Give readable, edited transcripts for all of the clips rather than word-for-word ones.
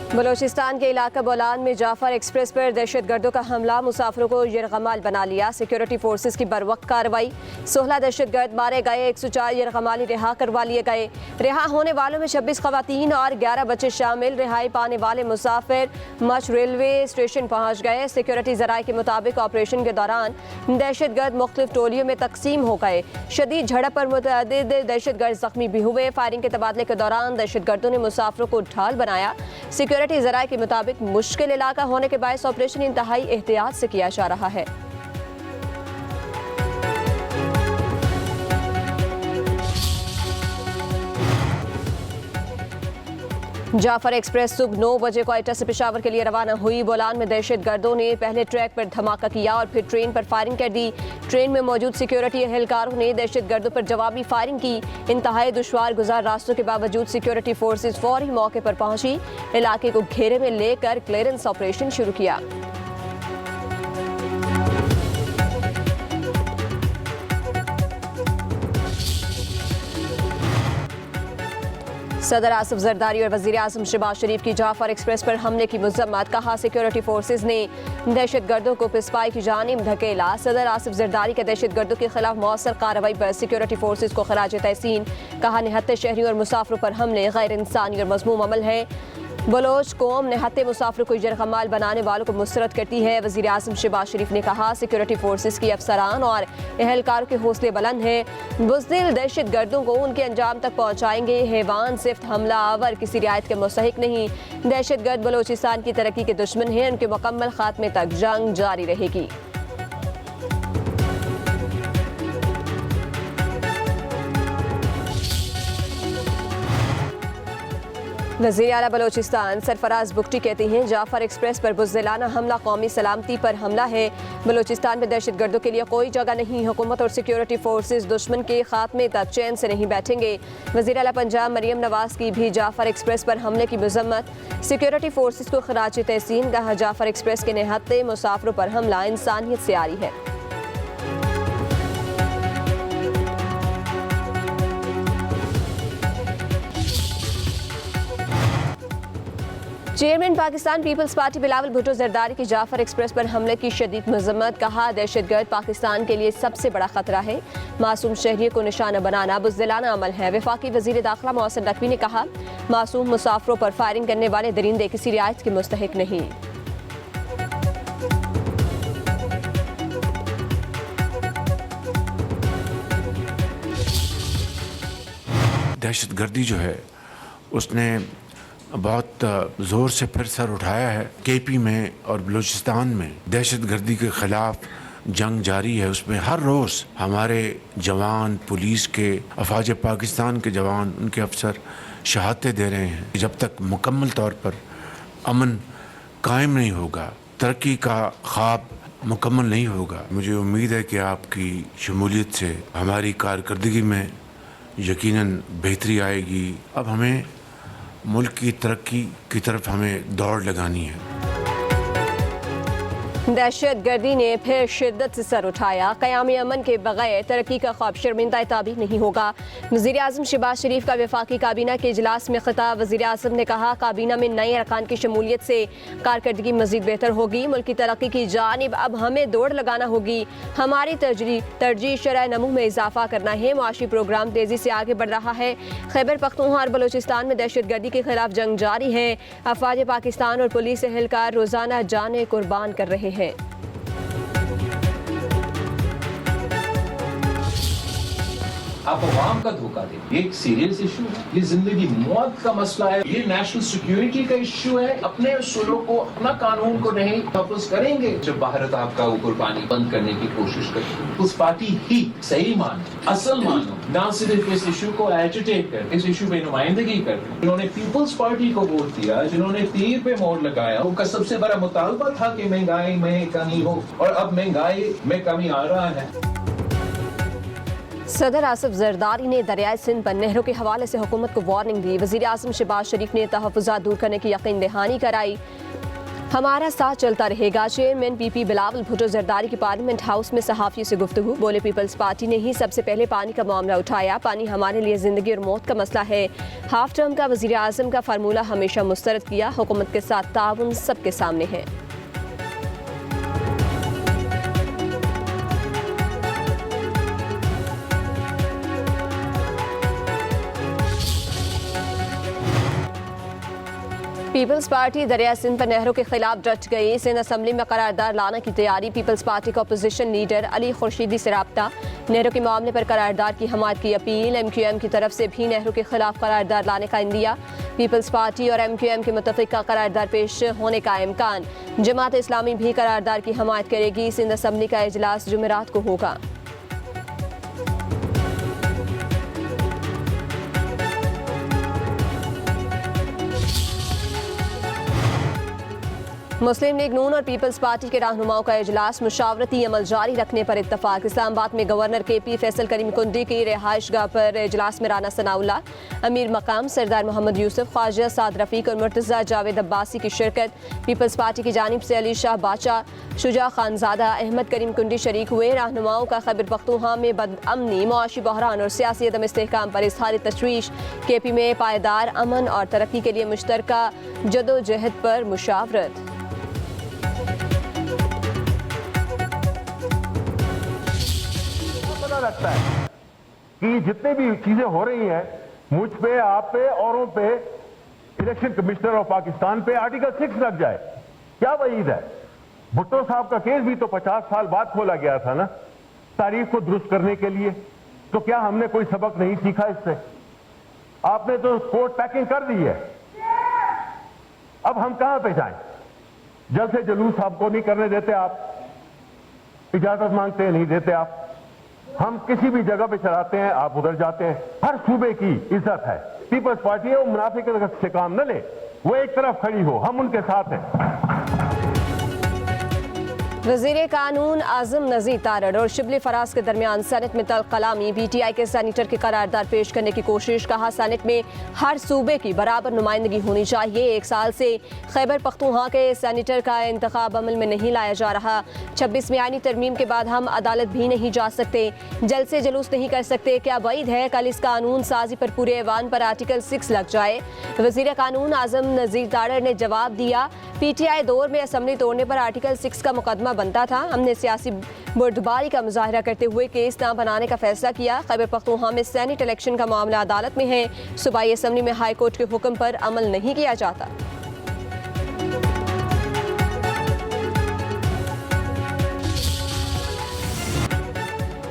बलोचिस्तान के इलाका बोलान में जाफर एक्सप्रेस पर दहशतगर्दों का हमला, मुसाफिरों को यरगमाल बना लिया। सिक्योरिटी फोर्सेस की बरवक्त कार्रवाई, 16 दहशतगर्द मारे गए, 104 यरगमाली रिहा करवा लिए गए। रिहा होने वालों में 26 खवातीन और 11 बच्चे शामिल। रिहाई पाने वाले मुसाफिर मच रेलवे स्टेशन पहुँच गए। सिक्योरिटी जराये के मुताबिक ऑपरेशन के दौरान दहशतगर्द मुख्तलिफ टोलियों में तकसीम हो गए। शदीद झड़प पर मुतअद्दिद दहशतगर्द जख्मी भी हुए। फायरिंग के तबादले के दौरान दहशतगर्दों ने मुसाफिरों को ढाल बनाया। सिक्योरिटी जराये के मुताबिक मुश्किल इलाका होने के बायस ऑपरेशन इंतहाई एहतियात से किया जा रहा है। जाफर एक्सप्रेस सुबह 9 बजे क्वेटा से पेशावर के लिए रवाना हुई। बोलान में दहशतगर्दों ने पहले ट्रैक पर धमाका किया और फिर ट्रेन पर फायरिंग कर दी। ट्रेन में मौजूद सिक्योरिटी एहलकारों ने दहशतगर्दों पर जवाबी फायरिंग की। इंतहाई दुश्वार गुजार रास्तों के बावजूद सिक्योरिटी फोर्सेज फौरी मौके पर पहुंची। इलाके को घेरे में लेकर क्लियरेंस ऑपरेशन शुरू किया। सदर आसिफ जरदारी और वज़ीर आज़म शहबाज शरीफ की जाफर एक्सप्रेस पर हमले की मज़म्मत, कहा सिक्योरिटी फोर्सेज ने दहशतगर्दों को पिस्पाई की जानिब धकेला। सदर आसिफ जरदारी के दहशतगर्दों के खिलाफ मौसर कार्रवाई पर सिक्योरिटी फोर्सेज को खराज तहसीन, कहा निहत्ते शहरियों और मुसाफिरों पर हमले गैर इंसानी और मज़मूम अमल है। बलोच कौम निहत्ते मुसाफिरों को यरगमाल बनाने वालों को मुस्तरद करती है। वज़ीर आज़म शहबाज शरीफ ने कहा सिक्योरिटी फोर्सेज की अफसरान और एहलकारों के हौसले बुलंद हैं। बुज़दिल दहशतगर्दों को उनके अंजाम तक पहुँचाएंगे। हैवान सिर्फ हमला आवर किसी रियायत के मुस्तहिक नहीं। दहशतगर्द बलोचिस्तान की तरक्की के दुश्मन हैं। उनके मुकम्मल खात्मे तक जंग जारी रहेगी। वज़ीर आला बलोचिस्तान सरफराज बुगटी कहते हैं जाफर एक्सप्रेस पर बुज़दिलाना हमला कौमी सलामती पर हमला है। बलोचिस्तान में दहशतगर्दों के लिए कोई जगह नहीं। हुकूमत और सिक्योरिटी फोर्सेज दुश्मन के खात्मे तक चैन से नहीं बैठेंगे। वज़ीर आला पंजाब मरियम नवाज की भी जाफर एक्सप्रेस पर हमले की मज़म्मत, सिक्योरिटी फोर्सेज को खराज तहसीन, कहा जाफर एक्सप्रेस के निहत्ते मुसाफिरों पर हमला इंसानियत से आरी है। Chairman Pakistan peoples party Bilawal Bhutto Zardari की जाफर एक्सप्रेस पर हमले की शदीद मज़म्मत, कहा दहशतगर्द पाकिस्तान के लिए सबसे बड़ा खतरा है। मासूम शहरियों को निशाना बनाना बुज़दिलाना अमल है। वफाकी वज़ीर दाखिला मोहसिन नकवी ने कहा मासूम मुसाफिरों पर फायरिंग करने वाले दरिंदे किसी रियायत के मुस्तहिक नहीं। दहशतगर्दी जो है उसने बहुत ज़ोर से फिर सर उठाया है। केपी में और बलूचिस्तान में दहशतगर्दी के ख़िलाफ़ जंग जारी है। उसमें हर रोज़ हमारे जवान, पुलिस के, अफवाज पाकिस्तान के जवान, उनके अफसर शहादतें दे रहे हैं। जब तक मुकम्मल तौर पर अमन कायम नहीं होगा, तरक्की का ख्वाब मुकम्मल नहीं होगा। मुझे उम्मीद है कि आपकी शमूलियत से हमारी कारकर्दगी में यकीनन बेहतरी आएगी। अब हमें मुल्क की तरक्की की तरफ हमें दौड़ लगानी है। दहशतगर्दी ने फिर शिद्दत से सर उठाया। क़याम अमन के बगैर तरक्की का ख्वाब शर्मिंदा ताबीर नहीं होगा। वज़ीर आज़म शहबाज शरीफ का वफाकी काबीना के इजलास में खिताब, वज़ीर आज़म ने कहा काबीना में नए अरकान की शमूलियत से कारकर्दगी मज़ीद बेहतर होगी। मुल्क की तरक्की की जानिब अब हमें दौड़ लगाना होगी। हमारी तरजीह शरह नमू में इजाफा करना है। मुआशी प्रोग्राम तेज़ी से आगे बढ़ रहा है। खैबर पख्तूनख्वा और बलोचिस्तान में दहशतगर्दी के खिलाफ जंग जारी है। अफवाज पाकिस्तान और पुलिस एहलकार रोज़ाना जानें कुर्बान कर रहे हैं। आप अवाम का धोखा दे, ये एक सीरियस इशू है। ये जिंदगी मौत का मसला है। ये नेशनल सिक्योरिटी का इशू है। अपने उसूलों को, अपना कानून को नहीं तहफ़्फ़ुज़ करेंगे जब भारत आपका ऊपर पानी बंद करने की कोशिश करती है। उस पार्टी ही सही मानो, असल मानो, ना सिर्फ इस इशू को एजिटेट कर, इस इशू पे नुमाइंदगी कर। जिन्होंने पीपल्स पार्टी को वोट दिया, जिन्होंने तीर पे मोहर लगाया, उनका सबसे बड़ा मुतालबा था कि महंगाई में कमी हो, और अब महंगाई में कमी आ रहा है। सदर आसिफ जरदारी ने दरियाए सिंध पर नहरों के हवाले से हुकूमत को वार्निंग दी। वज़ीर आज़म शहबाज शरीफ ने तहफ़्फ़ुज़ात दूर करने की यकीन दहानी कराई। हमारा साथ चलता रहेगा। चेयरमैन पीपी बिलावल भुट्टो जरदारी की पार्लियामेंट हाउस में सहाफियों से गुफ्तगू। बोले पीपल्स पार्टी ने ही सबसे पहले पानी का मामला उठाया। पानी हमारे लिए जिंदगी और मौत का मसला है। हाफ टर्म का वजीर आजम का फार्मूला हमेशा मुस्तरद किया। हुकूमत के साथ ताउन सबके सामने है। पीपल्स पार्टी दरिया सिंध पर नहरों के खिलाफ डट गई। सिंध असम्बली में करारदाद लाने की तैयारी। पीपल्स पार्टी का अपोजिशन लीडर अली खुर्शीदी से राब्ता। नहरों के मामले पर करारदाद की हमायत की अपील। MQM की तरफ से भी नहरों के खिलाफ करारदाद लाने का इंदिया। पीपल्स पार्टी और MQM के मुतफ़िक़ा करारदाद पेश होने का इम्कान। जमात इस्लामी भी करारदाद की हमायत करेगी। सिंध असम्बली का इजलास जुमेरात को होगा। मुस्लिम लीग नून और पीपल्स पार्टी के रहनुमाओं का इजलास। मुशावरती अमल जारी रखने पर इत्तफाक। इस्लामाबाद में गवर्नर KP फैसल करीम कुंडी की रिहाइश गाह पर इजलास में राना सनाउल्लाह, अमीर मकाम सरदार मोहम्मद यूसुफ, ख्वाजा साद रफीक और मुर्तज़ा जावेद अब्बासी की शिरकत। पीपल्स पार्टी की जानिब से अली शाह बाचा, शुजा खानजादा, अहमद करीम कुंडी शरीक हुए। रहनुमाओं का खैबर पख्तूनख्वा में बदअमनी, मुआशी बहरान और सियासी अदम इस्तेहकाम पर इज़हार तशवीश। KP में पायदार अमन और तरक्की के लिए मुश्तरका जदोजहद पर मुशावरत। लगता है कि जितने भी चीजें हो रही हैं, मुझ पे, आप पे, औरों पे, इलेक्शन कमिश्नर ऑफ पाकिस्तान पे आर्टिकल 6 लग जाए। क्या वईद है? भुट्टो साहब का केस भी तो 50 साल बाद खोला गया था ना, तारीख को दुरुस्त करने के लिए। तो क्या हमने कोई सबक नहीं सीखा इससे? आपने तो कोर्ट पैकिंग कर दी है। अब हम कहां पे जाएं? जल से जुलूस आपको नहीं करने देते, आप इजाजत मांगते हैं, नहीं देते आप। हम किसी भी जगह पे चलाते हैं, आप उधर जाते हैं। हर सूबे की इज्जत है। पीपल्स पार्टी है, वो मुनाफिक से काम न ले, वो एक तरफ खड़ी हो, हम उनके साथ हैं। वज़ीर कानून आज़म नज़ीर तारड़ और शिबली फराज के दरमियान सेनेट में तल्ख कलामी। PTI के सेनेटर की करारदाद पेश करने की कोशिश। कहा सेनेट में हर सूबे की बराबर नुमाइंदगी होनी चाहिए। 1 साल से खैबर पख्तूनख्वा के सेनेटर का इंतखाब अमल में नहीं लाया जा रहा। 26 में आईनी तरमीम के बाद हम अदालत भी नहीं जा सकते, जल से जुलूस नहीं कर सकते। क्या वईद है कल इस कानून साजी पर पूरे ऐवान पर आर्टिकल 6 लग जाए? वज़ीर कानून आज़म नज़ीर तारड़ ने जवाब दिया, PTI दौर में असम्बली तोड़ने पर आर्टिकल 6 का मुकदमा बनता था। हमने सियासी बुर्दबारी का मुजाहरा करते हुए केस ना बनाने का फैसला किया। खैबर पख्तूनख्वा में सेनेट इलेक्शन का मामला अदालत में है। सूबाई असम्बली में हाई कोर्ट के हुक्म पर अमल नहीं किया जाता।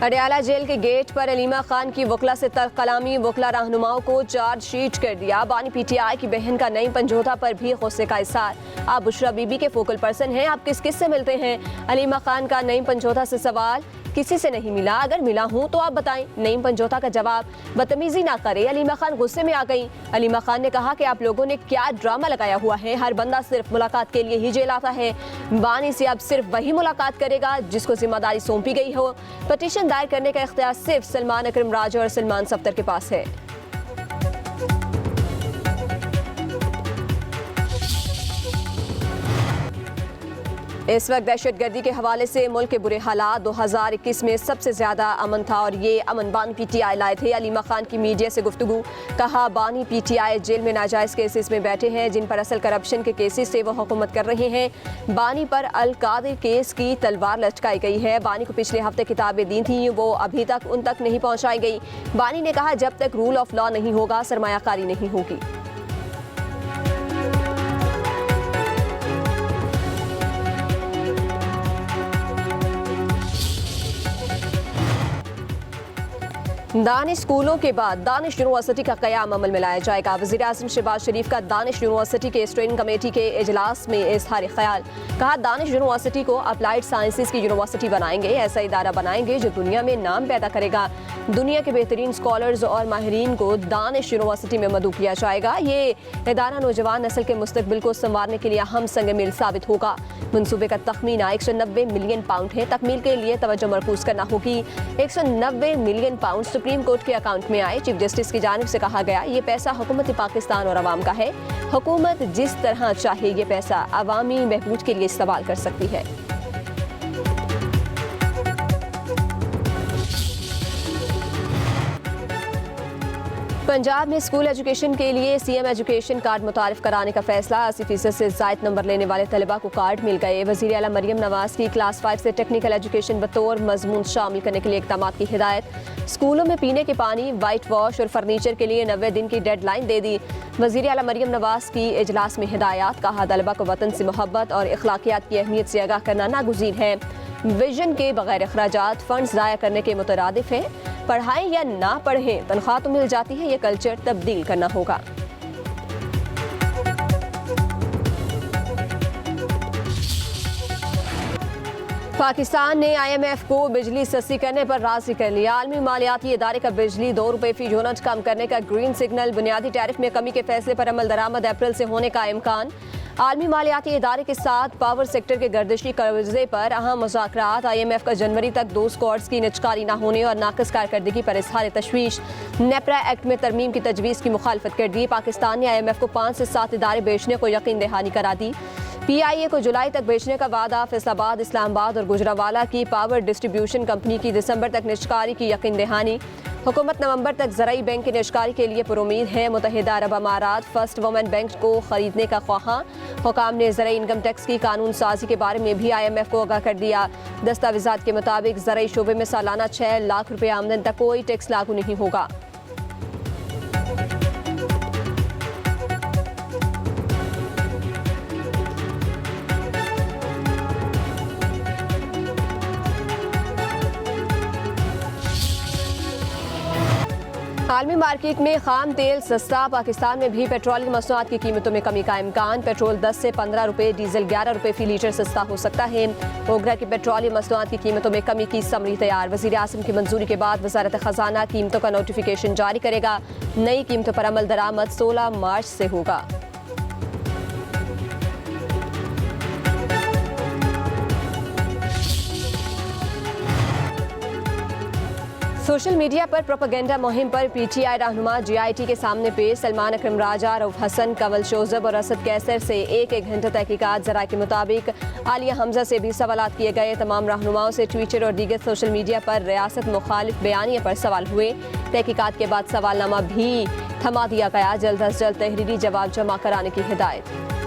अडयाला जेल के गेट पर अलीमा खान की वकला से तल्ख कलामी। वकला रहनुमाओं को चार्जशीट कर दिया। बानी PTI की बहन का नईम पंजोधा पर भी गुस्से का इज़हार। आप बुशरा बीबी के फोकल पर्सन हैं, आप किस किस से मिलते हैं? अलीमा खान का नईम पंजोधा से सवाल, किसी से नहीं मिला, अगर मिला हूं तो आप बताएं। नईम पंजोधा का जवाब, बदतमीजी ना करे। अलीमा खान गुस्से में आ गई। अलीमा खान ने कहा कि आप लोगों ने क्या ड्रामा लगाया हुआ है, हर बंदा सिर्फ मुलाकात के लिए ही जेल आता है। बानी से अब सिर्फ वही मुलाकात करेगा जिसको जिम्मेदारी सौंपी गई हो। पटिशन दायर करने का इख्तियार सिर्फ सलमान अकरम राजा और सलमान सफ्तर के पास है। इस वक्त दहशतगर्दी के हवाले से मुल्क के बुरे हालात। 2021 में सबसे ज़्यादा अमन था और ये अमन बानी PTI लाए थे। अलीमा खान की मीडिया से गुफ्तगू। कहा बानी PTI जेल में नाजायज़ केसेस में बैठे हैं, जिन पर असल करप्शन के केसेस से वो हुकूमत कर रहे हैं। बानी पर अल कादिर केस की तलवार लटकाई गई है। बानी को पिछले हफ्ते किताबें दी थी, वो अभी तक उन तक नहीं पहुँचाई गई। बानी ने कहा जब तक रूल ऑफ लॉ नहीं होगा सरमायाकारी नहीं होगी। दानिश स्कूलों के बाद दानिश यूनिवर्सिटी का क़याम अमल में लाया जाएगा। वज़ीर आज़म शहबाज शरीफ का दानिश यूनिवर्सिटी के स्टेयरिंग कमेटी के इजलास में इज़हार ख्याल। कहा दानिश यूनिवर्सिटी को अप्लाइड साइंसेज की यूनिवर्सिटी बनाएंगे। ऐसा इदारा बनाएंगे जो दुनिया में नाम पैदा करेगा। दुनिया के बेहतरीन स्कॉलर्स और माहिरीन को दानिश यूनिवर्सिटी में मदऊ किया जाएगा। ये इदारा नौजवान नस्ल के मुस्तकबिल को संवारने के लिए अहम संग मील साबित होगा। मनसूबे का तखमीना 190 मिलियन पाउंड है। तकमील के लिए तवज्जो मरकूज करना होगी। 190 मिलियन पाउंड सुप्रीम कोर्ट के अकाउंट में आए। चीफ जस्टिस की जानिब से कहा गया, ये पैसा हुकूमत पाकिस्तान और अवाम का है। हुकूमत जिस तरह चाहे ये पैसा अवामी बहबूद के लिए इस्तेमाल कर सकती है। पंजाब में स्कूल एजुकेशन के लिए सीएम एजुकेशन कार्ड मुतारिफ कराने का फैसला। 80% से ज़ायद नंबर लेने वाले तलबा को कार्ड मिल गए। वज़ीर आला मरियम नवाज की क्लास 5 से टेक्निकल एजुकेशन बतौर मजमून शामिल करने के लिए इक़दाम की हिदायत। स्कूलों में पीने के पानी, वाइट वॉश और फर्नीचर के लिए 90 दिन की डेडलाइन दे दी। वज़ीर आला मरियम नवाज की इजलास में हिदायत। कहा, तलबा को वतन से मोहब्बत और अखलाकियात की अहमियत से आगाह करना नागुज़ीर है। विजन के बगैर अखराजात फंड्स ज़ाया करने के मुतरादिफ है। पढ़ाएं या ना पढ़ें, तनख्वाह तो मिल जाती है, ये कल्चर तब्दील करना होगा। पाकिस्तान ने IMF को बिजली सस्ती करने पर राजी कर लिया। आलमी मालियाती इदारे का बिजली 2 रुपये फी यूनिट कम करने का ग्रीन सिग्नल। बुनियादी टैरिफ में कमी के फैसले पर अमल दरामद अप्रैल से होने का इम्कान। आलमी मालियाती इदारे के साथ पावर सेक्टर के गर्दिशी कर्जे पर अहम मुज़ाकरात। IMF का जनवरी तक 2 स्क्वाड्स की निजकारी न होने और नाकस कारकर्दगी पर इज़हार तशवीश। नेपरा एक्ट में तरमीम की तजवीज़ की मुखालफत कर दी। पाकिस्तान ने IMF को 5 से 7 इदारे बेचने को यकीन दहानी करा दी। PIA को जुलाई तक बेचने का वादा। फैसलाबाद, इस्लामाबाद और गुजरावाला की पावर डिस्ट्रीब्यूशन कंपनी की दिसंबर तक निजकारी की यकीन दहानी। हुकूमत नवंबर तक ज़राई बैंक की निजकारी के लिए पुरुमीद है। मुत्तहिदा अरब अमारात फर्स्ट वुमेन बैंक को खरीदने का ख्वाहां। हुकाम ने ज़राई इनकम टैक्स की कानून साजी के बारे में भी IMF को आगाह कर दिया। दस्तावेज़ात के मुताबिक ज़राई शोबे में सालाना 6 लाख रुपये आमदन तक कोई टैक्स लागू नहीं होगा। आलमी मार्केट में खाम तेल सस्ता। पाकिस्तान में भी पेट्रोलियम मसनूआत की कीमतों में कमी का इम्कान। पेट्रोल 10 से 15 रुपये, डीजल 11 रुपये फी लीटर सस्ता हो सकता है। ओगरा की पेट्रोलियम मसनूआत की कीमतों में कमी की समरी तैयार। वज़ीर आज़म की मंजूरी के बाद वज़ारत ख़जाना कीमतों का नोटिफिकेशन जारी करेगा। नई कीमतों पर अमल दरामद 16 मार्च से होगा। सोशल मीडिया पर प्रोपेगेंडा मुहिम पर PTI रहनुमा GIT के सामने पेश। सलमान अकरम राजा, रऊफ हसन, कंवल शोजब और असद कैसर से एक घंटे तहकीकात। ज़राए के मुताबिक आलिया हमजा से भी सवालात किए गए। तमाम रहनुमाओं से ट्विटर और दीगर सोशल मीडिया पर रियासत मुखालिफ बयानिए पर सवाल हुए। तहकीकात के बाद सवालनामा भी थमा दिया गया। जल्द अज जल्द तहरीरी जवाब जमा कराने की हिदायत।